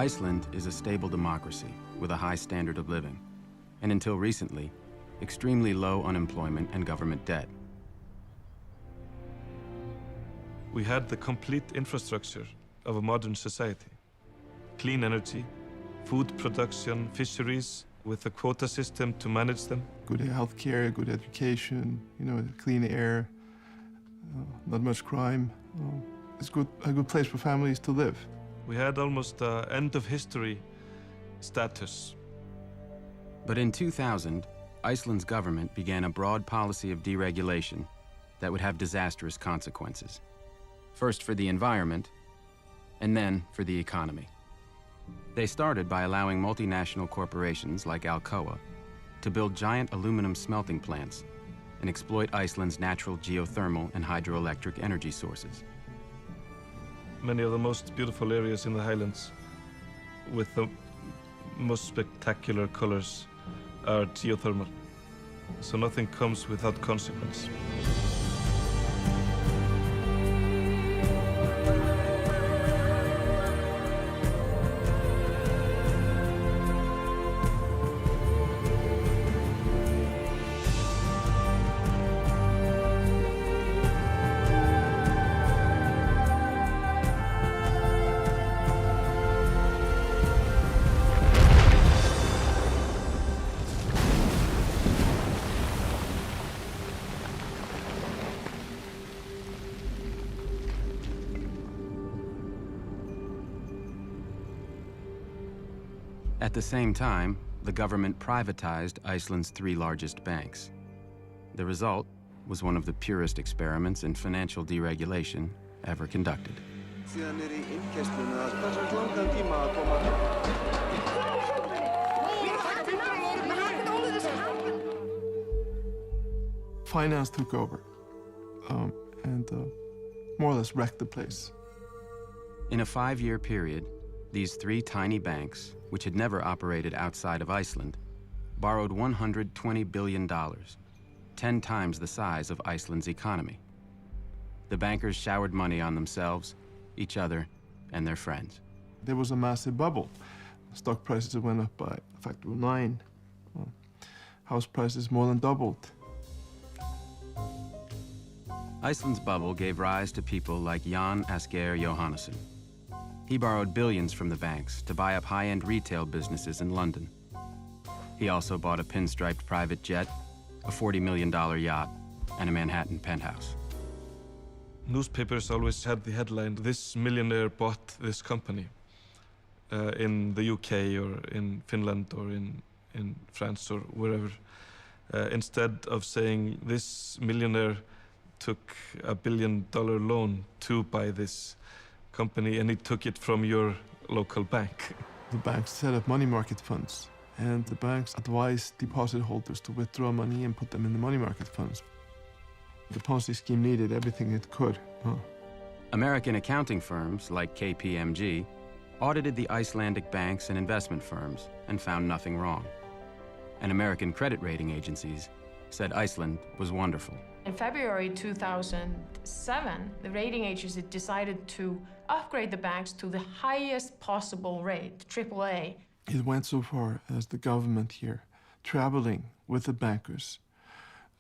Iceland is a stable democracy with a high standard of living, and until recently, extremely low unemployment and government debt. We had the complete infrastructure of a modern society. Clean energy, food production, fisheries, with a quota system to manage them. Good health care, good education, clean air, not much crime. It's a good place for families to live. We had almost end of history status. But in 2000, Iceland's government began a broad policy of deregulation that would have disastrous consequences. First for the environment, and then for the economy. They started by allowing multinational corporations like Alcoa to build giant aluminum smelting plants and exploit Iceland's natural geothermal and hydroelectric energy sources. Many of the most beautiful areas in the highlands with the most spectacular colors are geothermal. So nothing comes without consequence. At the same time, the government privatized Iceland's 3 largest banks. The result was one of the purest experiments in financial deregulation ever conducted. Finance took over and more or less wrecked the place. In a 5-year period, these 3 tiny banks, which had never operated outside of Iceland, borrowed $120 billion, 10 times the size of Iceland's economy. The bankers showered money on themselves, each other, and their friends. There was a massive bubble. Stock prices went up by a factor of 9. House prices more than doubled. Iceland's bubble gave rise to people like Jan Asgeir Jóhannesson. He borrowed billions from the banks to buy up high-end retail businesses in London. He also bought a pinstriped private jet, a $40 million yacht, and a Manhattan penthouse. Newspapers always had the headline, "This millionaire bought this company," in the UK or in Finland or in France or wherever. Instead of saying, "This millionaire took a $1 billion loan to buy this company, and he took it from your local bank." The banks set up money market funds, and the banks advised deposit holders to withdraw money and put them in the money market funds. The Ponzi scheme needed everything it could. American accounting firms like KPMG audited the Icelandic banks and investment firms and found nothing wrong. And American credit rating agencies said Iceland was wonderful. In February 2007, the rating agency decided to upgrade the banks to the highest possible rate, AAA. It went so far as the government here traveling with the bankers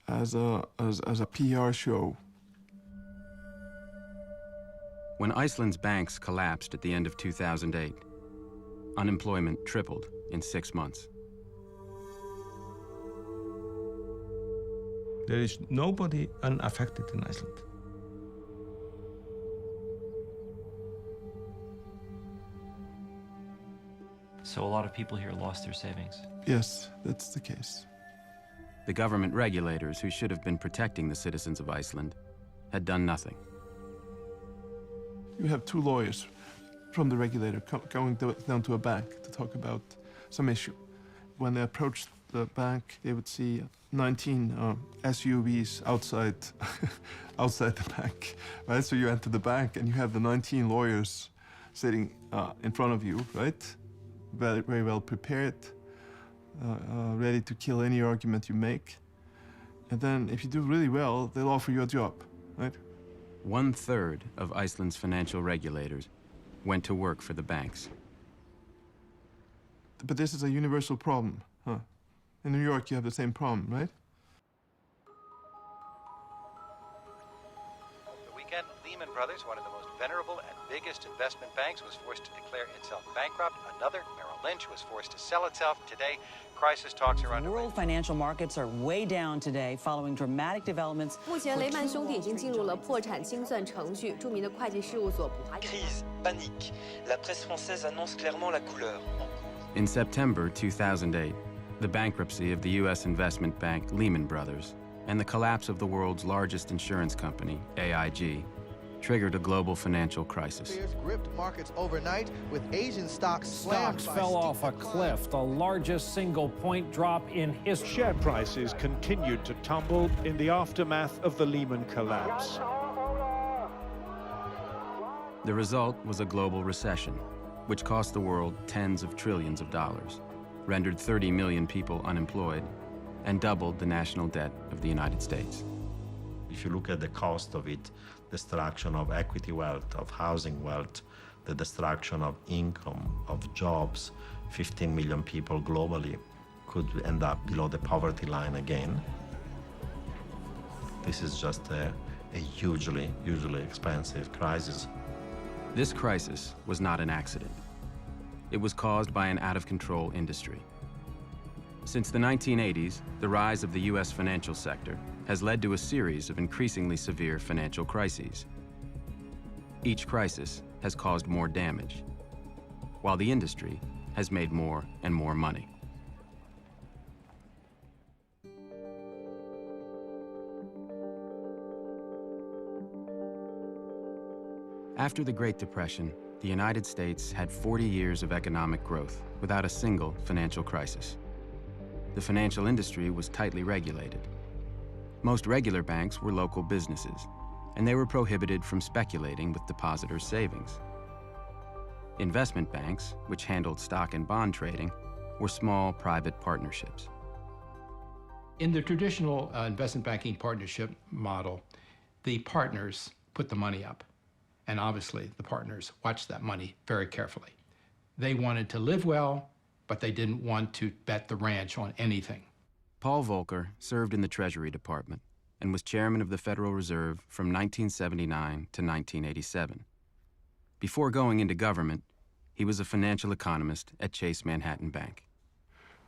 as a PR show. When Iceland's banks collapsed at the end of 2008, unemployment tripled in 6 months. There is nobody unaffected in Iceland. So a lot of people here lost their savings. Yes, that's the case. The government regulators who should have been protecting the citizens of Iceland had done nothing. You have 2 lawyers from the regulator going down to a bank to talk about some issue. When they approached the bank, they would see 19 SUVs outside outside the bank, right? So you enter the bank and you have the 19 lawyers sitting in front of you, right? Very, very well prepared, ready to kill any argument you make. And then if you do really well, they'll offer you a job, right? 1/3 of Iceland's financial regulators went to work for the banks. But this is a universal problem, huh? In New York, you have the same problem, right? The weekend, Lehman Brothers, one of the most venerable and biggest investment banks, was forced to declare itself bankrupt. Another, Merrill Lynch, was forced to sell itself. Today, crisis talks are underway. World financial markets are way down today following dramatic developments. 目前雷曼兄弟已经进入了破产清算程序，著名的会计事务所普华。 Crise, panique. La presse française annonce clairement la couleur. In September 2008, the bankruptcy of the U.S. investment bank Lehman Brothers and the collapse of the world's largest insurance company, AIG, triggered a global financial crisis. Gripped markets overnight with Asian stocks Stocks fell off a cliff, the largest single point drop in history. Share prices continued to tumble in the aftermath of the Lehman collapse. The result was a global recession, which cost the world tens of trillions of dollars, rendered 30 million people unemployed, and doubled the national debt of the United States. If you look at the cost of it, destruction of equity wealth, of housing wealth, the destruction of income, of jobs, 15 million people globally could end up below the poverty line again. This is just a hugely expensive crisis. This crisis was not an accident. It was caused by an out-of-control industry. Since the 1980s, the rise of the U.S. financial sector has led to a series of increasingly severe financial crises. Each crisis has caused more damage, while the industry has made more and more money. After the Great Depression, the United States had 40 years of economic growth without a single financial crisis. The financial industry was tightly regulated. Most regular banks were local businesses, and they were prohibited from speculating with depositors' savings. Investment banks, which handled stock and bond trading, were small private partnerships. In the traditional investment banking partnership model, the partners put the money up. And obviously, the partners watched that money very carefully. They wanted to live well, but they didn't want to bet the ranch on anything. Paul Volcker served in the Treasury Department and was chairman of the Federal Reserve from 1979 to 1987. Before going into government, he was a financial economist at Chase Manhattan Bank.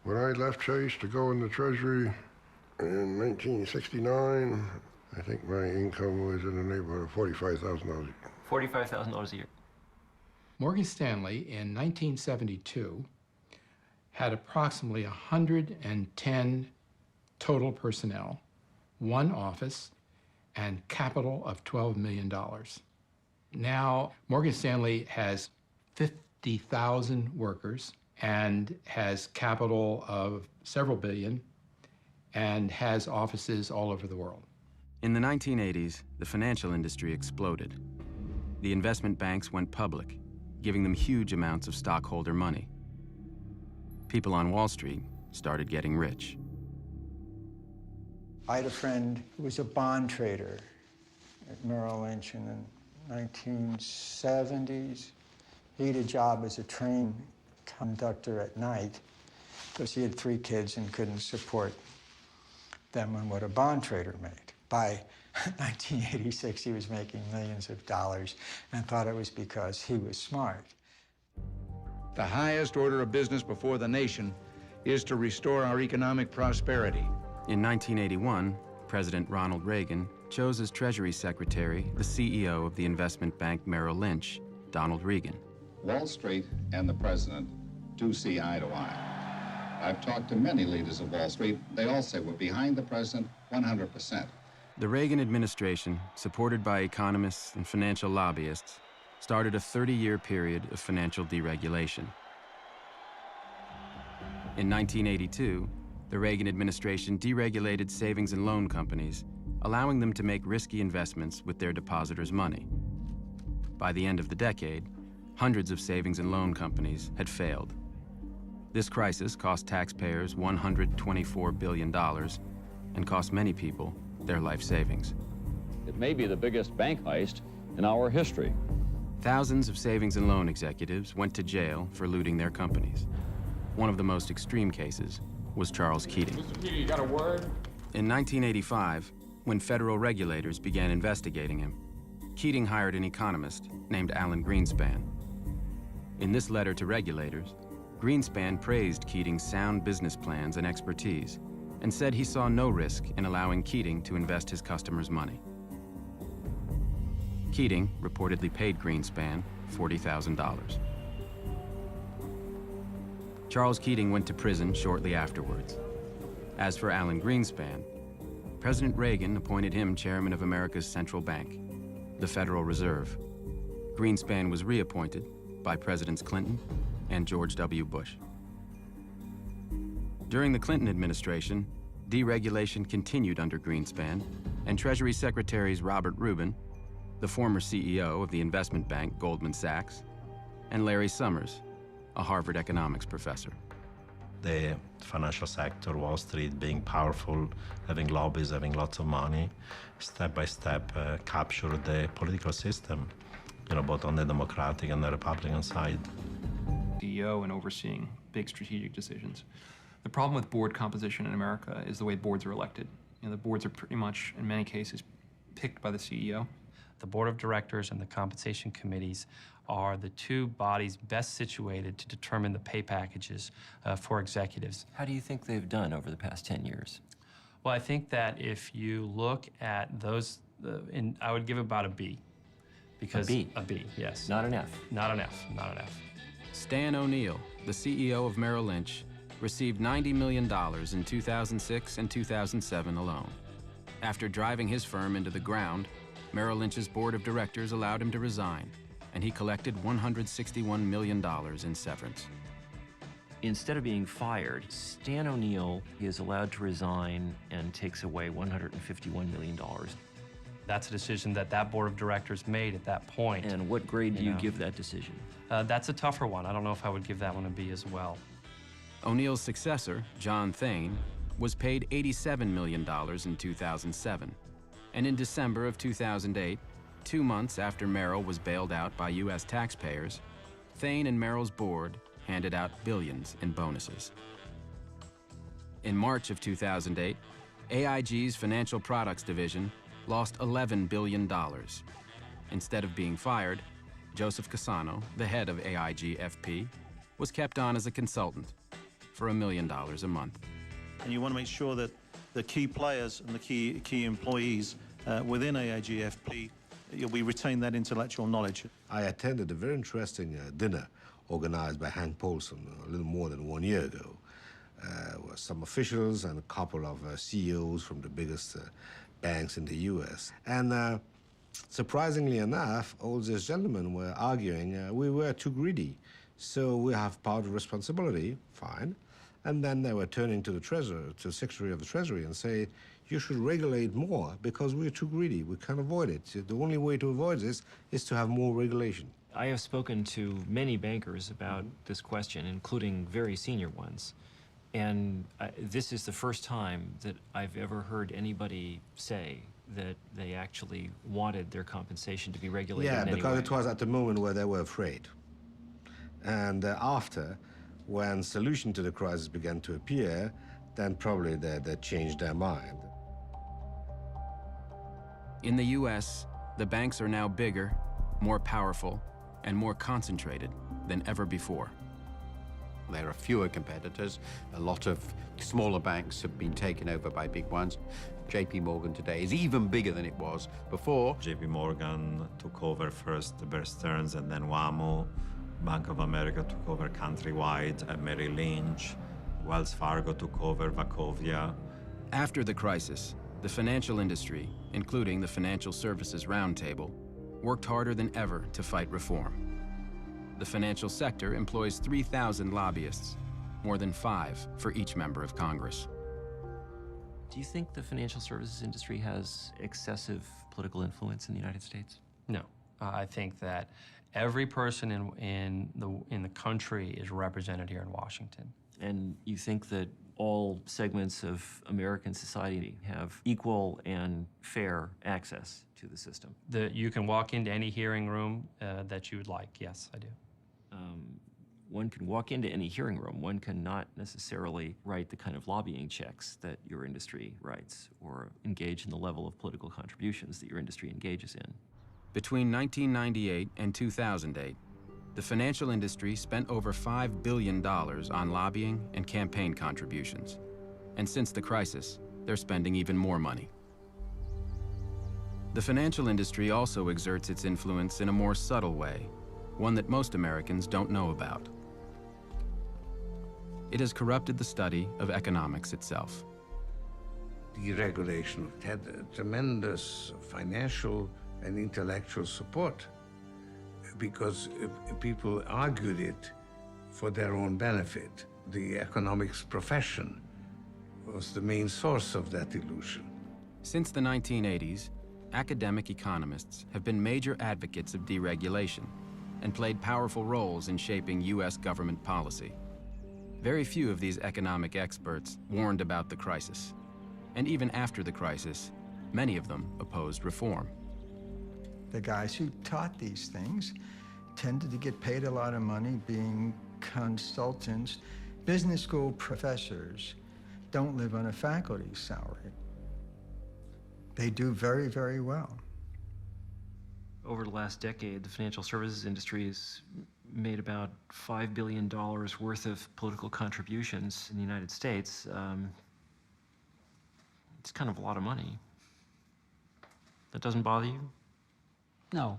When I left Chase to go in the Treasury in 1969, I think my income was in the neighborhood of $45,000 a year. $45,000 a year. Morgan Stanley in 1972 had approximately 110 total personnel, one office, and capital of $12 million. Now, Morgan Stanley has 50,000 workers and has capital of several billion and has offices all over the world. In the 1980s, the financial industry exploded. The investment banks went public, giving them huge amounts of stockholder money. People on Wall Street started getting rich. I had a friend who was a bond trader at Merrill Lynch in the 1970s. He had a job as a train conductor at night because he had 3 kids and couldn't support them on what a bond trader made. By 1986, he was making millions of dollars and thought it was because he was smart. The highest order of business before the nation is to restore our economic prosperity. In 1981, President Ronald Reagan chose as Treasury Secretary the CEO of the investment bank Merrill Lynch, Donald Regan. Wall Street and the president do see eye to eye. I've talked to many leaders of Wall Street. They all say we're behind the president 100%. The Reagan administration, supported by economists and financial lobbyists, started a 30-year period of financial deregulation. In 1982, the Reagan administration deregulated savings and loan companies, allowing them to make risky investments with their depositors' money. By the end of the decade, hundreds of savings and loan companies had failed. This crisis cost taxpayers $124 billion and cost many people their life savings. It may be the biggest bank heist in our history. Thousands of savings and loan executives went to jail for looting their companies. One of the most extreme cases was Charles Keating. Mr. Keating, you got a word? In 1985, when federal regulators began investigating him, Keating hired an economist named Alan Greenspan. In this letter to regulators, Greenspan praised Keating's sound business plans and expertise and said he saw no risk in allowing Keating to invest his customers' money. Keating reportedly paid Greenspan $40,000. Charles Keating went to prison shortly afterwards. As for Alan Greenspan, President Reagan appointed him chairman of America's central bank, the Federal Reserve. Greenspan was reappointed by Presidents Clinton and George W. Bush. During the Clinton administration, deregulation continued under Greenspan, and Treasury Secretaries Robert Rubin, the former CEO of the investment bank Goldman Sachs, and Larry Summers, a Harvard economics professor. The financial sector, Wall Street, being powerful, having lobbies, having lots of money, step by step captured the political system, both on the Democratic and the Republican side. CEO and overseeing big strategic decisions. The problem with board composition in America is the way boards are elected. The boards are pretty much, in many cases, picked by the CEO. The board of directors and the compensation committees are the two bodies best situated to determine the pay packages for executives. How do you think they've done over the past 10 years? Well, I think that if you look at those, I would give about a B. Because A B? A B, yes. Not an F? Not an F, not an F. Stan O'Neill, the CEO of Merrill Lynch, received $90 million in 2006 and 2007 alone. After driving his firm into the ground, Merrill Lynch's board of directors allowed him to resign, and he collected $161 million in severance. Instead of being fired, Stan O'Neill is allowed to resign and takes away $151 million. That's a decision that that board of directors made at that point. And what grade do you give that decision? That's a tougher one. I don't know if I would give that one a B as well. O'Neill's successor, John Thain, was paid $87 million in 2007. And in December of 2008, 2 months after Merrill was bailed out by U.S. taxpayers, Thain and Merrill's board handed out billions in bonuses. In March of 2008, AIG's financial products division lost $11 billion. Instead of being fired, Joseph Cassano, the head of AIG FP, was kept on as a consultant for $1 million a month. And you want to make sure that the key players and the key employees within AIG FP, we retain that intellectual knowledge. I attended a very interesting dinner organized by Hank Paulson a little more than 1 year ago. With some officials and a couple of CEOs from the biggest banks in the U.S. And surprisingly enough, all these gentlemen were arguing we were too greedy, so we have part of responsibility, fine. And then they were turning to the treasurer, to the Secretary of the Treasury, and say, you should regulate more because we're too greedy. We can't avoid it. The only way to avoid this is to have more regulation. I have spoken to many bankers about this question, including very senior ones. And this is the first time that I've ever heard anybody say that they actually wanted their compensation to be regulated in any way. Yeah, because it was at the moment where they were afraid. And after, when solution to the crisis began to appear, then probably they changed their mind. In the U.S., the banks are now bigger, more powerful, and more concentrated than ever before. There are fewer competitors. A lot of smaller banks have been taken over by big ones. JP Morgan today is even bigger than it was before. JP Morgan took over first Bear Stearns and then WaMu. Bank of America took over Countrywide and Merrill Lynch. Wells Fargo took over Wachovia. After the crisis, the financial industry, including the Financial Services Roundtable, worked harder than ever to fight reform. The financial sector employs 3,000 lobbyists, more than 5 for each member of Congress. Do you think the financial services industry has excessive political influence in the United States? No. I think that every person in the country is represented here in Washington. And you think that all segments of American society have equal and fair access to the system? You can walk into any hearing room that you would like. Yes, I do. One can walk into any hearing room. One cannot necessarily write the kind of lobbying checks that your industry writes or engage in the level of political contributions that your industry engages in. Between 1998 and 2008, the financial industry spent over $5 billion on lobbying and campaign contributions. And since the crisis, they're spending even more money. The financial industry also exerts its influence in a more subtle way, one that most Americans don't know about. It has corrupted the study of economics itself. Deregulation had tremendous financial and intellectual support because people argued it for their own benefit. The economics profession was the main source of that illusion. Since the 1980s, academic economists have been major advocates of deregulation and played powerful roles in shaping U.S. government policy. Very few of these economic experts warned about the crisis. And even after the crisis, many of them opposed reform. The guys who taught these things tended to get paid a lot of money being consultants. Business school professors don't live on a faculty salary. They do very, very well. Over the last decade, the financial services industry has made about $5 billion worth of political contributions in the United States. It's kind of a lot of money. That doesn't bother you? No.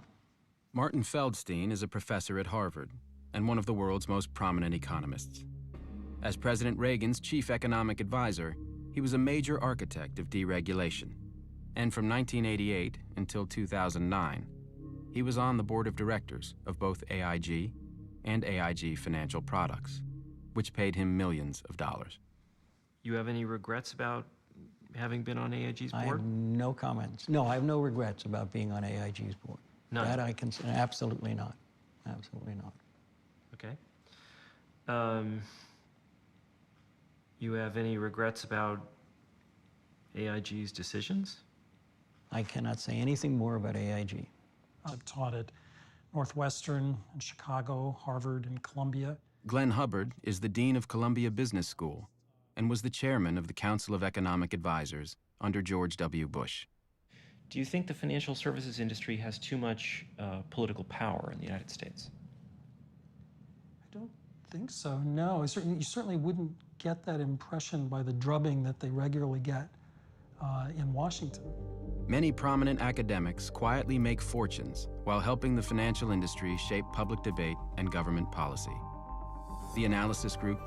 Martin Feldstein is a professor at Harvard and one of the world's most prominent economists. As President Reagan's chief economic advisor, he was a major architect of deregulation. And from 1988 until 2009, he was on the board of directors of both AIG and AIG Financial Products, which paid him millions of dollars. You have any regrets about having been on AIG's board? I have no comments. No, I have no regrets about being on AIG's board. None? That I can say, absolutely not. Absolutely not. Okay. You have any regrets about AIG's decisions? I cannot say anything more about AIG. I've taught at Northwestern and Chicago, Harvard, and Columbia. Glenn Hubbard is the dean of Columbia Business School and was the chairman of the Council of Economic Advisors under George W. Bush. Do you think the financial services industry has too much political power in the United States? I don't think so, no. You certainly wouldn't get that impression by the drubbing that they regularly get in Washington. Many prominent academics quietly make fortunes while helping the financial industry shape public debate and government policy. The Analysis Group,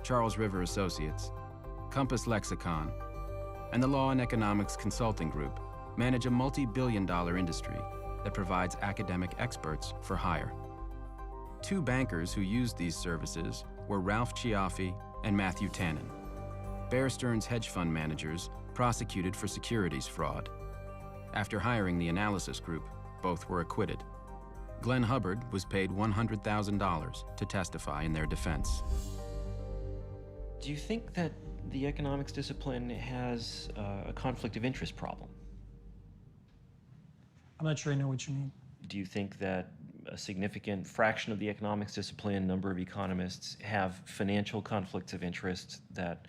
Charles River Associates, Compass Lexicon, and the Law and Economics Consulting Group manage a multi-billion-dollar industry that provides academic experts for hire. Two bankers who used these services were Ralph Ciaffi and Matthew Tannen, Bear Stearns hedge fund managers prosecuted for securities fraud. After hiring the Analysis Group, both were acquitted. Glenn Hubbard was paid $100,000 to testify in their defense. Do you think that the economics discipline has a conflict of interest problem? I'm not sure I know what you mean. Do you think that a significant fraction of the economics discipline, number of economists, have financial conflicts of interest that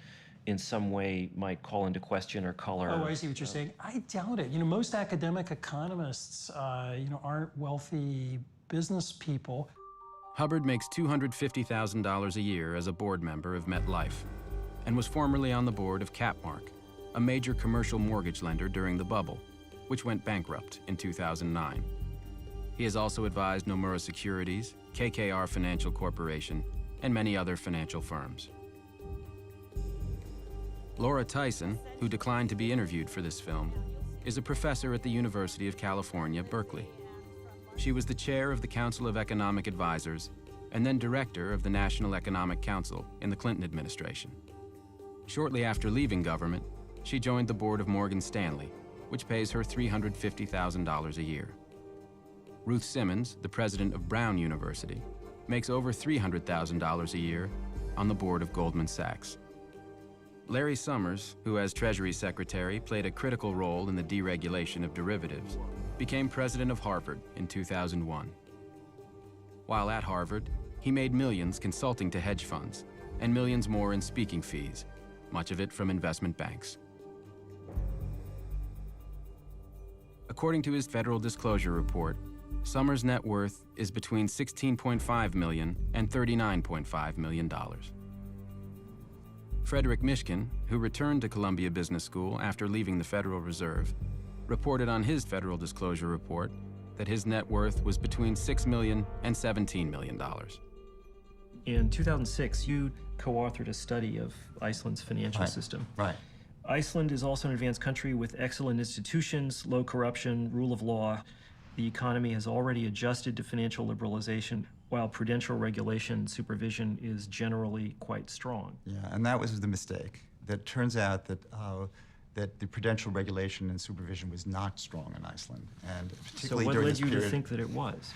in some way might call into question or color? Oh, I see what you're saying. I doubt it. Most academic economists, aren't wealthy business people. Hubbard makes $250,000 a year as a board member of MetLife and was formerly on the board of Capmark, a major commercial mortgage lender during the bubble, which went bankrupt in 2009. He has also advised Nomura Securities, KKR Financial Corporation, and many other financial firms. Laura Tyson, who declined to be interviewed for this film, is a professor at the University of California, Berkeley. She was the chair of the Council of Economic Advisors and then director of the National Economic Council in the Clinton administration. Shortly after leaving government, she joined the board of Morgan Stanley, which pays her $350,000 a year. Ruth Simmons, the president of Brown University, makes over $300,000 a year on the board of Goldman Sachs. Larry Summers, who as Treasury Secretary played a critical role in the deregulation of derivatives, became president of Harvard in 2001. While at Harvard, he made millions consulting to hedge funds and millions more in speaking fees, much of it from investment banks. According to his federal disclosure report, Summers' net worth is between $16.5 million and $39.5 million. Frederick Mishkin, who returned to Columbia Business School after leaving the Federal Reserve, reported on his federal disclosure report that his net worth was between $6 million and $17 million. In 2006, you co-authored a study of Iceland's financial system. Right. Iceland is also an advanced country with excellent institutions, low corruption, rule of law. The economy has already adjusted to financial liberalization, while prudential regulation and supervision is generally quite strong. Yeah, and that was the mistake. That turns out that that the prudential regulation and supervision was not strong in Iceland, and particularly during this period. So what led you to think that it was?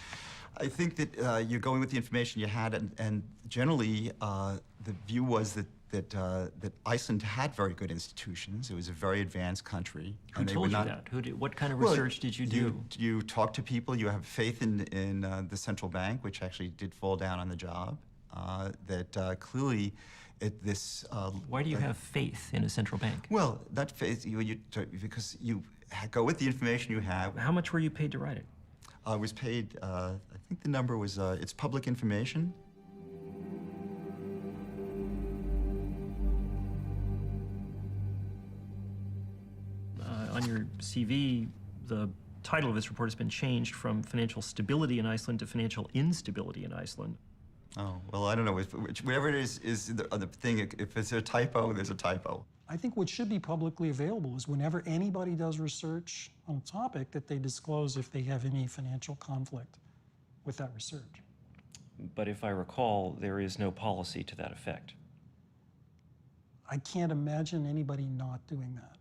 I think that you're going with the information you had, and generally the view was that Iceland had very good institutions. It was a very advanced country. Who told you that? What kind of research did you do? You talk to people. You have faith in the central bank, which actually did fall down on the job. Clearly, this. Why do you have faith in a central bank? Well, that faith because you go with the information you have. How much were you paid to write it? I was paid. I think the number was. It's public information. On your CV, the title of this report has been changed from Financial Stability in Iceland to Financial Instability in Iceland. Oh, well, I don't know. Whatever it is the thing. If it's a typo, there's a typo. I think what should be publicly available is whenever anybody does research on a topic that they disclose if they have any financial conflict with that research. But if I recall, there is no policy to that effect. I can't imagine anybody not doing that.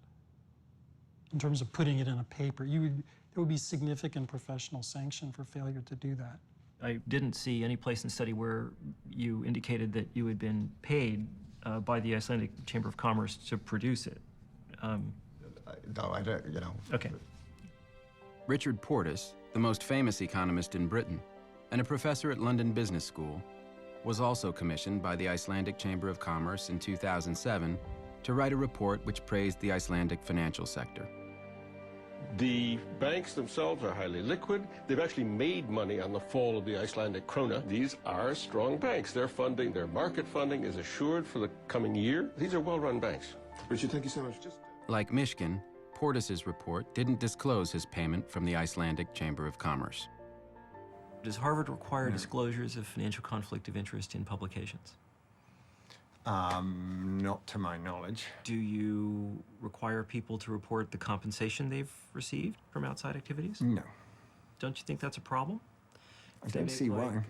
In terms of putting it in a paper, there would be significant professional sanction for failure to do that. I didn't see any place in the study where you indicated that you had been paid by the Icelandic Chamber of Commerce to produce it. No, I don't, Okay. Richard Portis, the most famous economist in Britain and a professor at London Business School, was also commissioned by the Icelandic Chamber of Commerce in 2007 to write a report which praised the Icelandic financial sector. The banks themselves are highly liquid. They've actually made money on the fall of the Icelandic krona. These are strong banks. Their funding, their market funding is assured for the coming year. These are well-run banks. Richard, thank you so much. Like Mishkin, Portis's report didn't disclose his payment from the Icelandic Chamber of Commerce. Does Harvard require disclosures of financial conflict of interest in publications? Not to my knowledge. Do you require people to report the compensation they've received from outside activities? No. Don't you think that's a problem? I don't see why.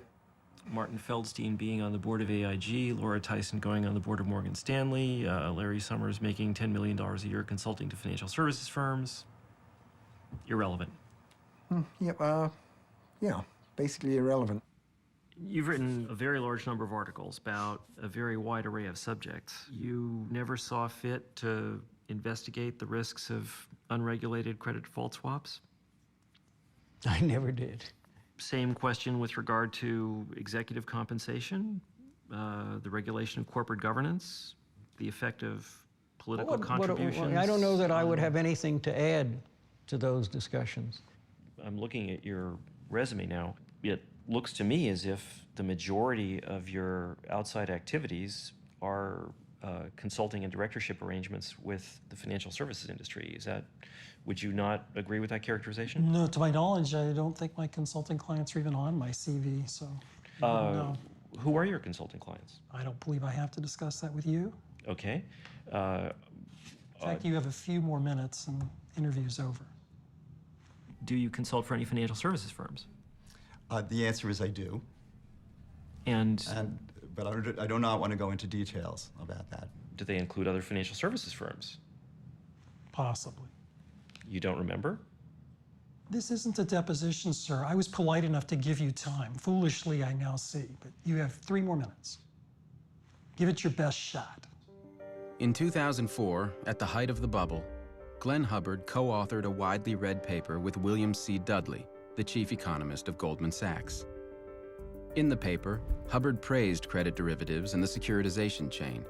Martin Feldstein being on the board of AIG, Laura Tyson going on the board of Morgan Stanley, Larry Summers making $10 million a year consulting to financial services firms. Irrelevant. Yeah, basically irrelevant. You've written a very large number of articles about a very wide array of subjects. You never saw fit to investigate the risks of unregulated credit default swaps? I never did. Same question with regard to executive compensation, the regulation of corporate governance, the effect of political contributions. I don't know that I would have anything to add to those discussions. I'm looking at your resume now. It looks to me as if the majority of your outside activities are consulting and directorship arrangements with the financial services industry. Would you not agree with that characterization? No, to my knowledge, I don't think my consulting clients are even on my CV, so no. Who are your consulting clients? I don't believe I have to discuss that with you. Okay. In fact, you have a few more minutes and the interview's over. Do you consult for any financial services firms? The answer is I do. But I do not want to go into details about that. Do they include other financial services firms? Possibly. You don't remember? This isn't a deposition, sir. I was polite enough to give you time. Foolishly, I now see, but you have 3 more minutes. Give it your best shot. In 2004, at the height of the bubble, Glenn Hubbard co-authored a widely read paper with William C. Dudley, the chief economist of Goldman Sachs. In the paper, Hubbard praised credit derivatives and the securitization chain,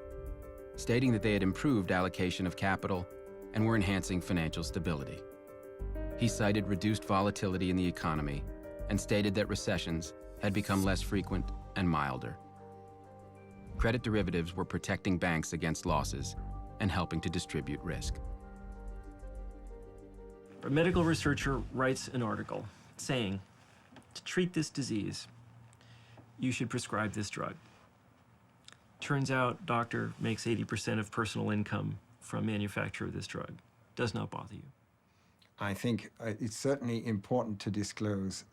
stating that they had improved allocation of capital and were enhancing financial stability. He cited reduced volatility in the economy and stated that recessions had become less frequent and milder. Credit derivatives were protecting banks against losses and helping to distribute risk. A medical researcher writes an article saying, to treat this disease, you should prescribe this drug. Turns out doctor makes 80% of personal income from manufacture of this drug. Does not bother you. I think it's certainly important to disclose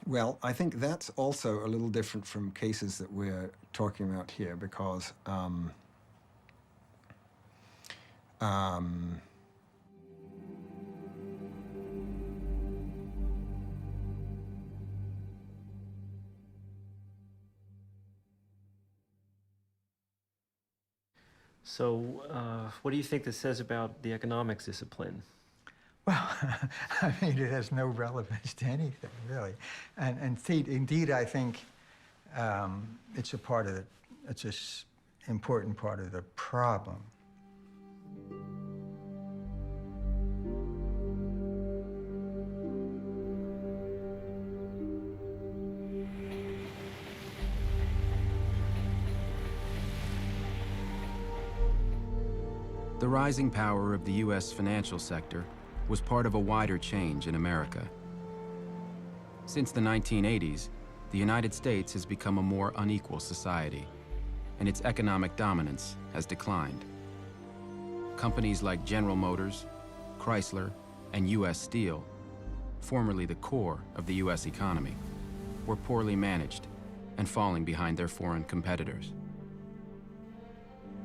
well, I think that's also a little different from cases that we're talking about here because So, what do you think this says about the economics discipline? Well, I mean, it has no relevance to anything, really. And indeed, I think it's a part of it's an important part of the problem. The rising power of the U.S. financial sector was part of a wider change in America. Since the 1980s, the United States has become a more unequal society, and its economic dominance has declined. Companies like General Motors, Chrysler, and U.S. Steel, formerly the core of the U.S. economy, were poorly managed and falling behind their foreign competitors.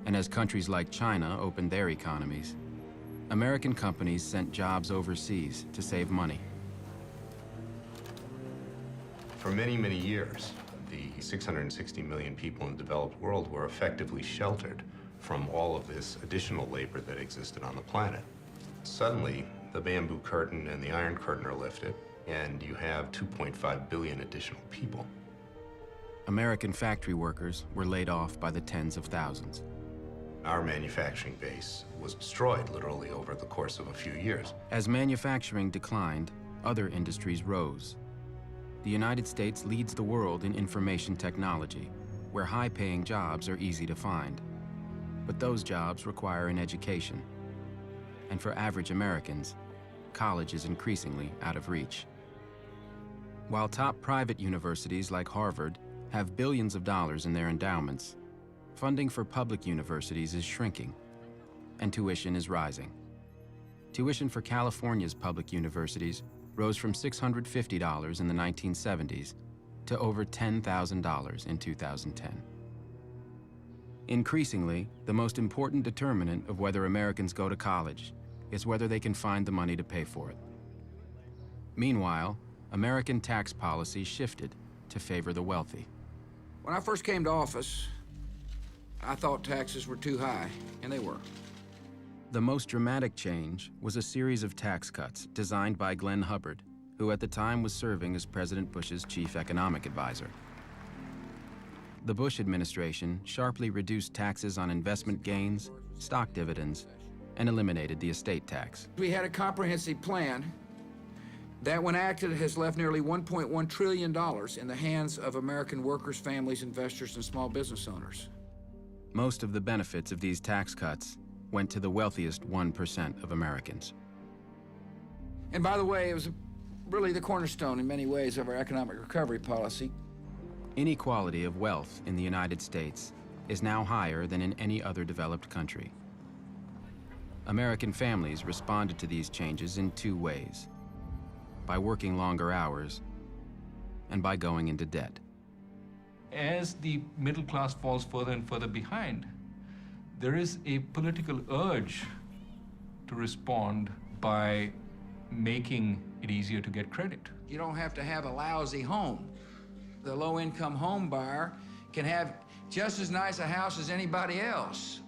And as countries like China opened their economies, American companies sent jobs overseas to save money. For many, many years, the 660 million people in the developed world were effectively sheltered from all of this additional labor that existed on the planet. Suddenly, the bamboo curtain and the iron curtain are lifted, and you have 2.5 billion additional people. American factory workers were laid off by the tens of thousands. Our manufacturing base was destroyed literally over the course of a few years. As manufacturing declined, other industries rose. The United States leads the world in information technology, where high-paying jobs are easy to find. But those jobs require an education. And for average Americans, college is increasingly out of reach. While top private universities like Harvard have billions of dollars in their endowments, funding for public universities is shrinking, and tuition is rising. Tuition for California's public universities rose from $650 in the 1970s to over $10,000 in 2010. Increasingly, the most important determinant of whether Americans go to college is whether they can find the money to pay for it. Meanwhile, American tax policy shifted to favor the wealthy. When I first came to office, I thought taxes were too high, and they were. The most dramatic change was a series of tax cuts designed by Glenn Hubbard, who at the time was serving as President Bush's chief economic advisor. The Bush administration sharply reduced taxes on investment gains, stock dividends, and eliminated the estate tax. We had a comprehensive plan that, when acted, has left nearly $1.1 trillion in the hands of American workers, families, investors, and small business owners. Most of the benefits of these tax cuts went to the wealthiest 1% of Americans. And by the way, it was really the cornerstone in many ways of our economic recovery policy. Inequality of wealth in the United States is now higher than in any other developed country. American families responded to these changes in two ways: by working longer hours and by going into debt. As the middle class falls further and further behind, there is a political urge to respond by making it easier to get credit. You don't have to have a lousy home. The low-income home buyer can have just as nice a house as anybody else.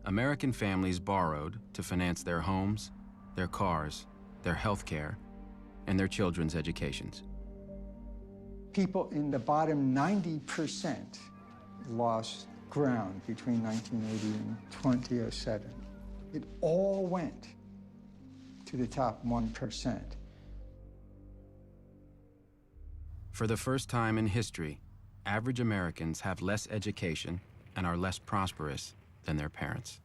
American families borrowed to finance their homes, their cars, their health care, and their children's educations. People in the bottom 90% lost ground between 1980 and 2007. It all went to the top 1%. For the first time in history, average Americans have less education and are less prosperous than their parents.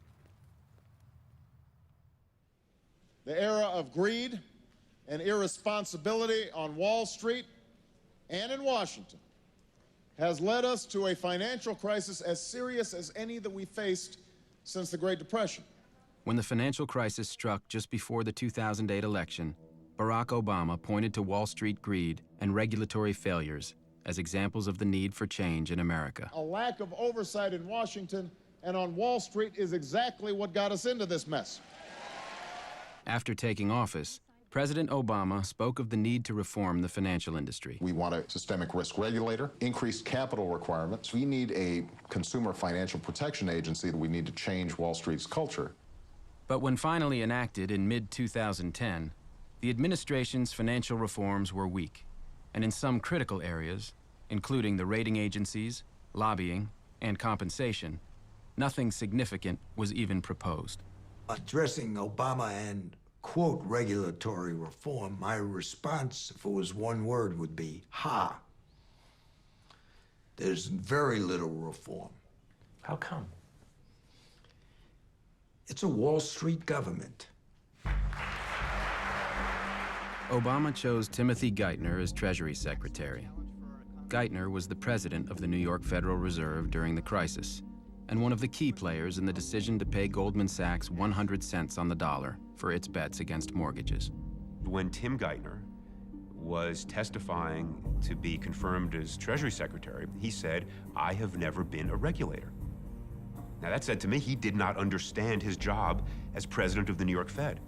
The era of greed and irresponsibility on Wall Street and in Washington has led us to a financial crisis as serious as any that we faced since the Great Depression. When the financial crisis struck just before the 2008 election, Barack Obama pointed to Wall Street greed and regulatory failures as examples of the need for change in America. A lack of oversight in Washington and on Wall Street is exactly what got us into this mess. After taking office, President Obama spoke of the need to reform the financial industry. We want a systemic risk regulator, increased capital requirements. We need a consumer financial protection agency. We need to change Wall Street's culture. But when finally enacted in mid-2010, the administration's financial reforms were weak, and in some critical areas, including the rating agencies, lobbying, and compensation, nothing significant was even proposed. Addressing Obama and, quote, regulatory reform, my response, if it was one word, would be, ha. There's very little reform. How come? It's a Wall Street government. Obama chose Timothy Geithner as Treasury Secretary. Geithner was the president of the New York Federal Reserve during the crisis, and one of the key players in the decision to pay Goldman Sachs 100 cents on the dollar for its bets against mortgages. When Tim Geithner was testifying to be confirmed as Treasury Secretary, he said, "I have never been a regulator." Now that said to me, he did not understand his job as president of the New York Fed.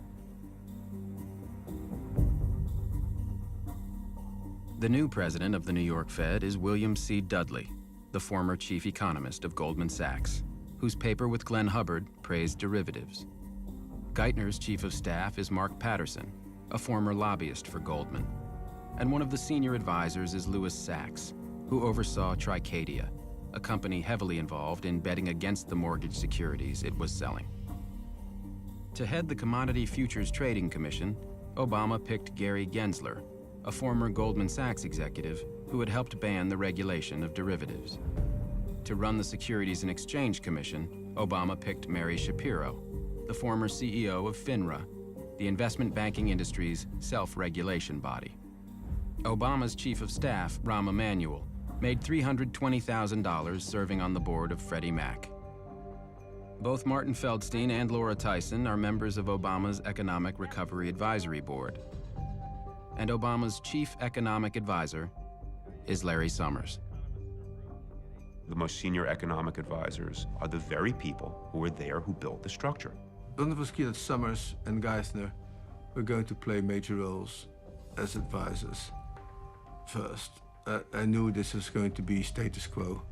The new president of the New York Fed is William C. Dudley, the former chief economist of Goldman Sachs, whose paper with Glenn Hubbard praised derivatives. Geithner's chief of staff is Mark Patterson, a former lobbyist for Goldman. And one of the senior advisors is Louis Sachs, who oversaw Tricadia, a company heavily involved in betting against the mortgage securities it was selling. To head the Commodity Futures Trading Commission, Obama picked Gary Gensler, a former Goldman Sachs executive who had helped ban the regulation of derivatives. To run the Securities and Exchange Commission, Obama picked Mary Shapiro, the former CEO of FINRA, the investment banking industry's self-regulation body. Obama's chief of staff, Rahm Emanuel, made $320,000 serving on the board of Freddie Mac. Both Martin Feldstein and Laura Tyson are members of Obama's Economic Recovery Advisory Board. And Obama's chief economic advisor is Larry Summers. The most senior economic advisors are the very people who were there who built the structure. When it was clear that Summers and Geithner were going to play major roles as advisors first, I knew this was going to be status quo.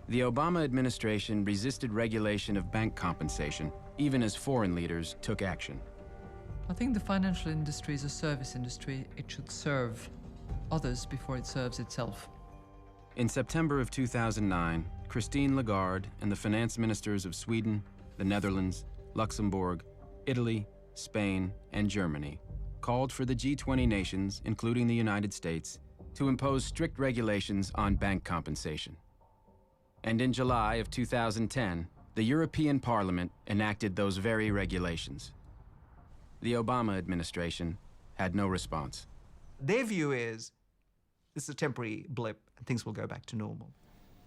The Obama administration resisted regulation of bank compensation, even as foreign leaders took action. I think the financial industry is a service industry. It should serve others before it serves itself. In September of 2009, Christine Lagarde and the finance ministers of Sweden, the Netherlands, Luxembourg, Italy, Spain, and Germany called for the G20 nations, including the United States, to impose strict regulations on bank compensation. And in July of 2010, the European Parliament enacted those very regulations. The Obama administration had no response. Their view is this is a temporary blip and things will go back to normal.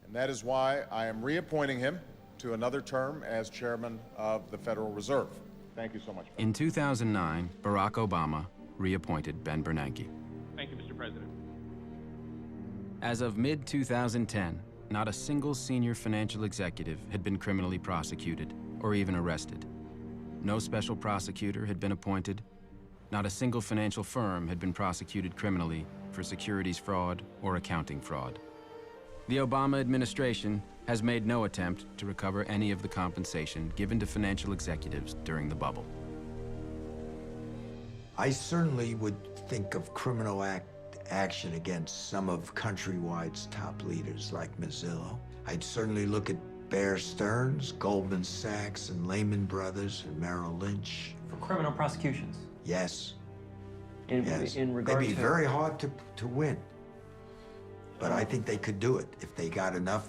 And that is why I am reappointing him to another term as chairman of the Federal Reserve. Thank you so much. In 2009, Barack Obama reappointed Ben Bernanke. Thank you, Mr. President. As of mid-2010, not a single senior financial executive had been criminally prosecuted or even arrested. No special prosecutor had been appointed. Not a single financial firm had been prosecuted criminally for securities fraud or accounting fraud. The Obama administration has made no attempt to recover any of the compensation given to financial executives during the bubble. I certainly would think of criminal action against some of Countrywide's top leaders like Mazzillo. I'd certainly look at Bear Stearns, Goldman Sachs, and Lehman Brothers, and Merrill Lynch. For criminal prosecutions? Yes. Yes. In regard They'd be to... very hard to win. But I think they could do it if they got enough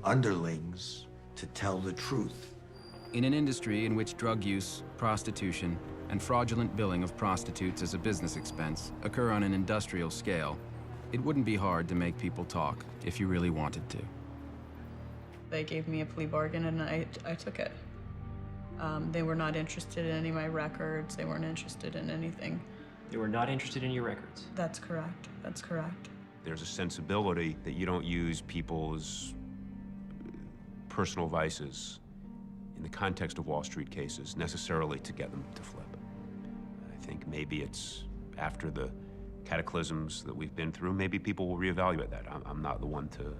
underlings to tell the truth. In an industry in which drug use, prostitution, and fraudulent billing of prostitutes as a business expense occur on an industrial scale, it wouldn't be hard to make people talk if you really wanted to. They gave me a plea bargain and I took it. They were not interested in any of my records. They weren't interested in anything. They were not interested in your records? That's correct. That's correct. There's a sensibility that you don't use people's personal vices in the context of Wall Street cases necessarily to get them to flip. I think maybe it's after the cataclysms that we've been through, maybe people will reevaluate that. I'm not the one to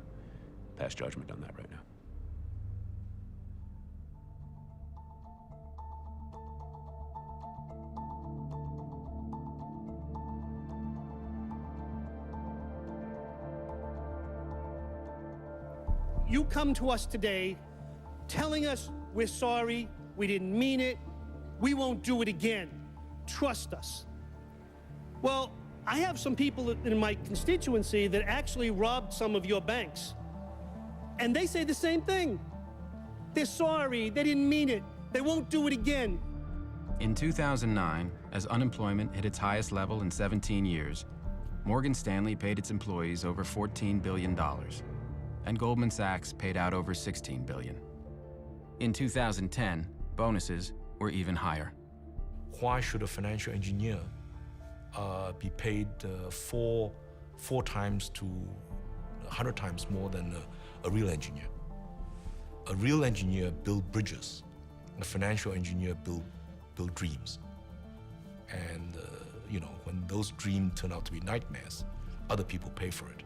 pass judgment on that right now. You come to us today telling us we're sorry, we didn't mean it, we won't do it again. Trust us. Well, I have some people in my constituency that actually robbed some of your banks. And they say the same thing. They're sorry, they didn't mean it, they won't do it again. In 2009, as unemployment hit its highest level in 17 years, Morgan Stanley paid its employees over $14 billion, and Goldman Sachs paid out over $16 billion. In 2010, bonuses were even higher. Why should a financial engineer be paid four times to 100 times more than a real engineer? A real engineer builds bridges. A financial engineer build dreams. And you know, when those dreams turn out to be nightmares, other people pay for it.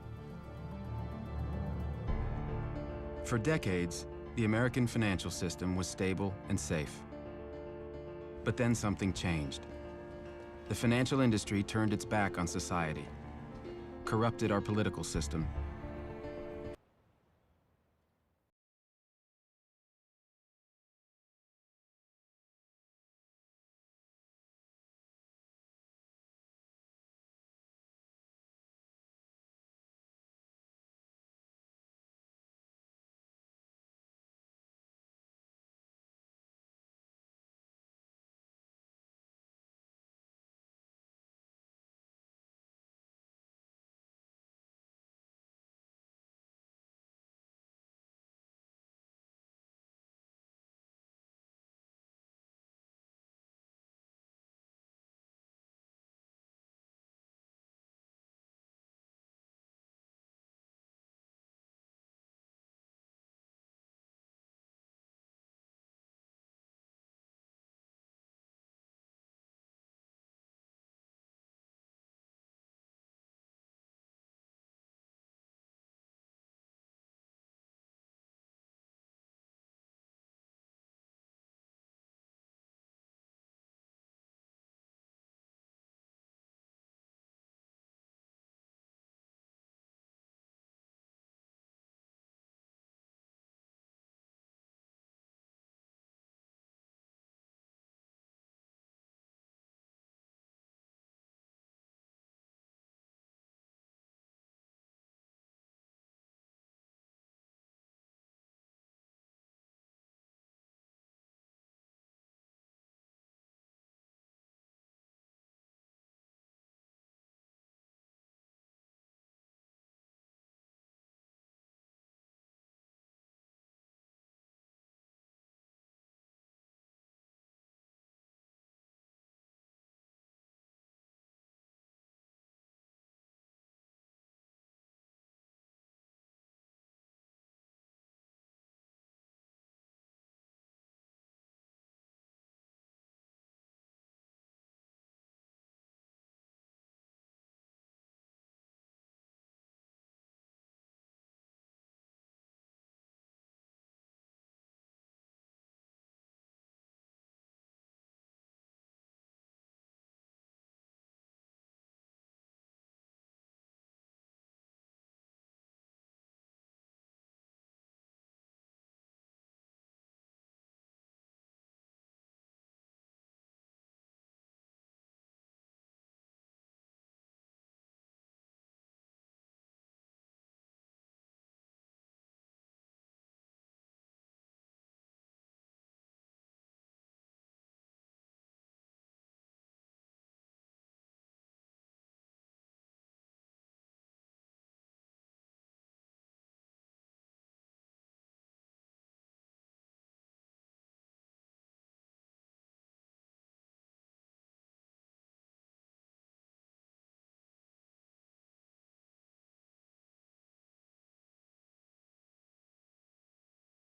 For decades, the American financial system was stable and safe. But then something changed. The financial industry turned its back on society, corrupted our political system,